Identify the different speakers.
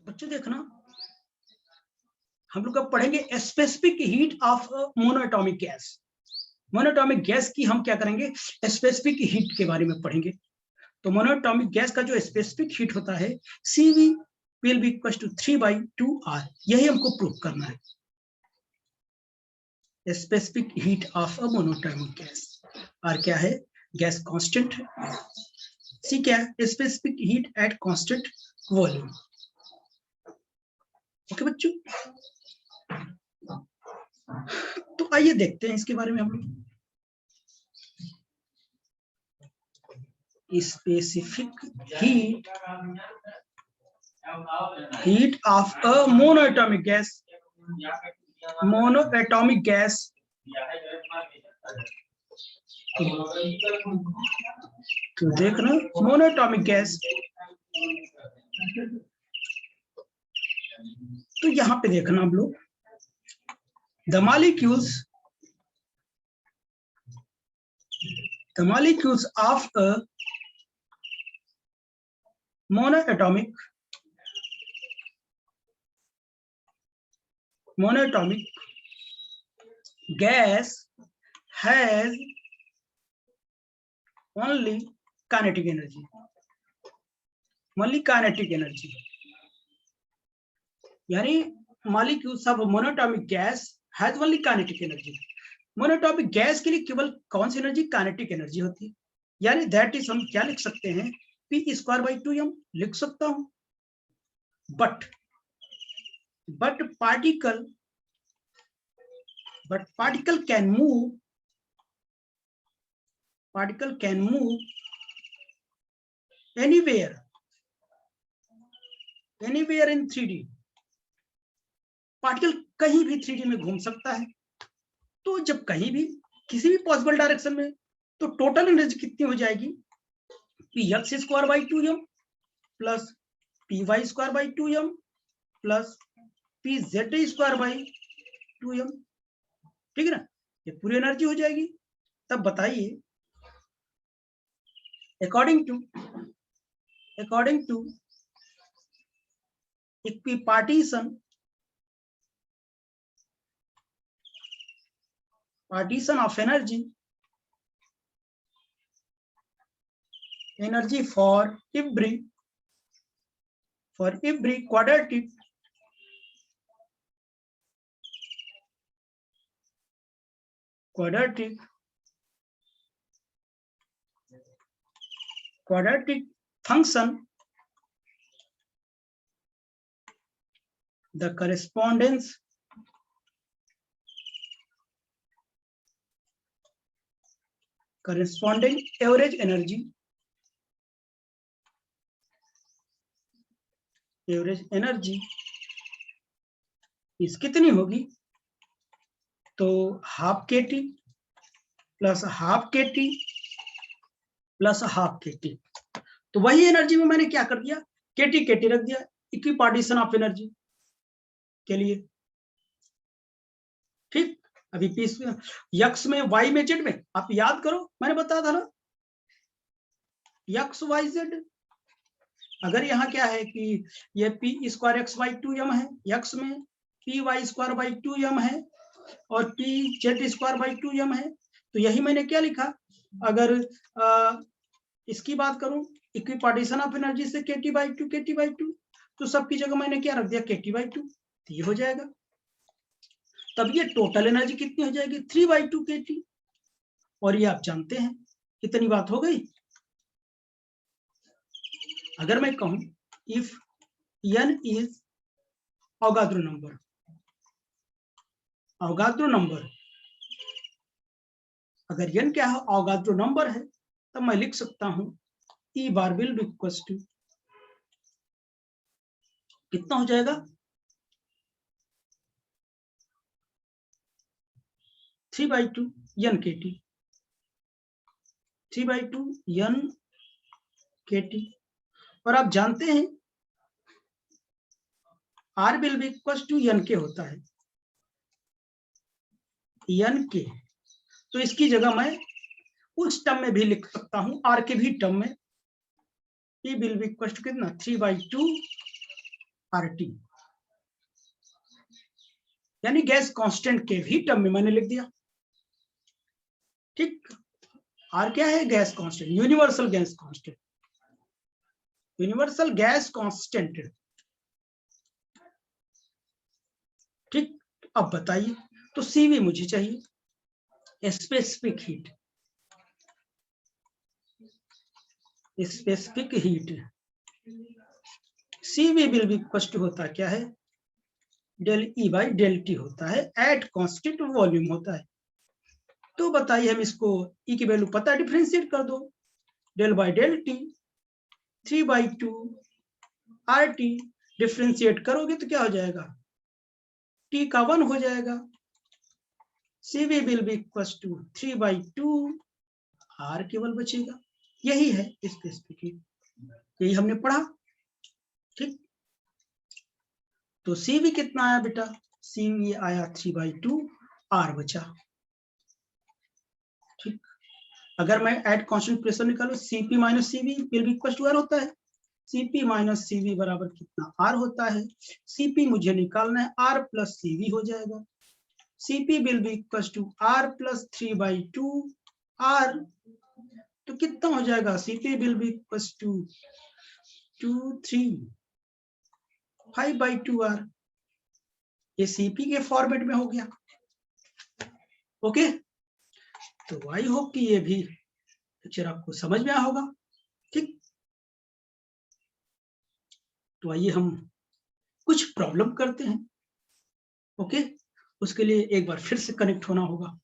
Speaker 1: बच्चों देखना, हम लोग अब पढ़ेंगे specific heat of monoatomic gas. Monoatomic gas की हम क्या करेंगे, स्पेसिफिक हीट के बारे में पढ़ेंगे। तो मोनोएटॉमिक गैस का जो स्पेसिफिक हीट होता है CV will be equal to 3/2R, यही हमको प्रूव करना है। Specific heat of a monoatomic gas, R क्या है, गैस कांस्टेंट है, C क्या है, specific heat at constant volume. Okay बच्चों, तो आइए देखते हैं इसके बारे में हम लोग। Specific heat of a monoatomic gas, monoatomic gas तो देखना, मोनोएटॉमिक गैस, तो यहां पे देखना हम लोग, the molecules of a monoatomic gas has only kinetic energy, यानी molecules of monoatomic gas has only kinetic energy। Monoatomic gas के लिए केवल कौन सी एनर्जी, काइनेटिक एनर्जी होती है, यानी दैट इज, हम क्या लिख सकते हैं, P²/2m लिख सकता हूं। But particle can move anywhere in 3D, particle कहीं भी 3D में घूम सकता है। तो जब कहीं भी किसी भी पॉसिबल डायरेक्शन में, तो टोटल एनर्जी कितनी हो जाएगी, Px²/2m plus Py²/2m plus Pz²/2m, ठीक है ना, ये पूरी एनर्जी हो जाएगी। तब बताइए, according to equipartition of energy for every quadratic function, the corresponding average energy इस कितनी होगी, तो half KT plus half KT plus half KT। तो वही एनर्जी में मैंने क्या कर दिया, KT रख दिया इक्विपार्टीशन ऑफ एनर्जी के लिए, ठीक। अभी यक्स में, वाई में, जेड में, आप याद करो, मैंने बताया था ना, यक्स वाई जेड। अगर यहाँ क्या है कि ये P²x/2m है, यक्स में Py²/2m है और Pz²/2m है, तो यही मैंने क्या लिखा, अगर इसकी बात करूं, इक्विपार्टीशन ऑफ एनर्जी से KT/2, तो सबकी जगह मैंने क्या रख दिया, KT/2, तो ये हो जाएगा। तब ये टोटल एनर्जी कितनी हो जाएगी, 3/2 KT। और ये आप जानते हैं, कितनी बात हो गई। अगर मैं कहूं, if n is Avogadro number, अगर n क्या है, अवोगाद्रो नंबर है, तब मैं लिख सकता हूं E bar will be equal to, कितना हो जाएगा, 3/2 n KT, 3/2 n KT। और आप जानते हैं R will be equal to NK होता है, NK। तो इसकी जगह मैं उस टर्म में भी लिख सकता हूं, R के भी टर्म में, E will be equal to कितना, 3/2 RT, यानी गैस कांस्टेंट के भी टर्म में मैंने लिख दिया। ठीक, R क्या है? Gas constant, universal gas constant, universal gas constant. ठीक, अब बताइए, तो CV मुझे चाहिए, specific heat, specific heat. CV will be equal to होता क्या है? Del E by del T होता है, एट कांस्टेंट वॉल्यूम होता है। तो बताइए, हम इसको E की वैल्यू पता है, डिफरेंशिएट कर दो, del by del T 3/2 RT, differentiate करोगे तो क्या हो जाएगा? T का 1 हो जाएगा। CV will be equal to 3/2 R केवल बचेगा। यही है स्पेसिफिक हीट, यही हमने पढ़ा। ठीक, तो CV कितना आया बेटा? CV आया 3/2, R बचा। ठीक, अगर मैं एट कांस्टेंट प्रेशर निकालूं, CP minus CV will be equal to R होता है। CP माइनस CV बराबर कितना? R होता है। CP मुझे निकालना है, R प्लस CV हो जाएगा। CP will be equal to R plus 3/2 R, तो कितना हो जाएगा? CP will be equal to 5/2 R। ये CP के फॉर्मेट में हो गया। ओके, तो आई होप कि ये भी पिक्चर आपको समझ में आया होगा। ठीक, तो आइए हम कुछ प्रॉब्लम करते हैं। ओके, उसके लिए एक बार फिर से कनेक्ट होना होगा।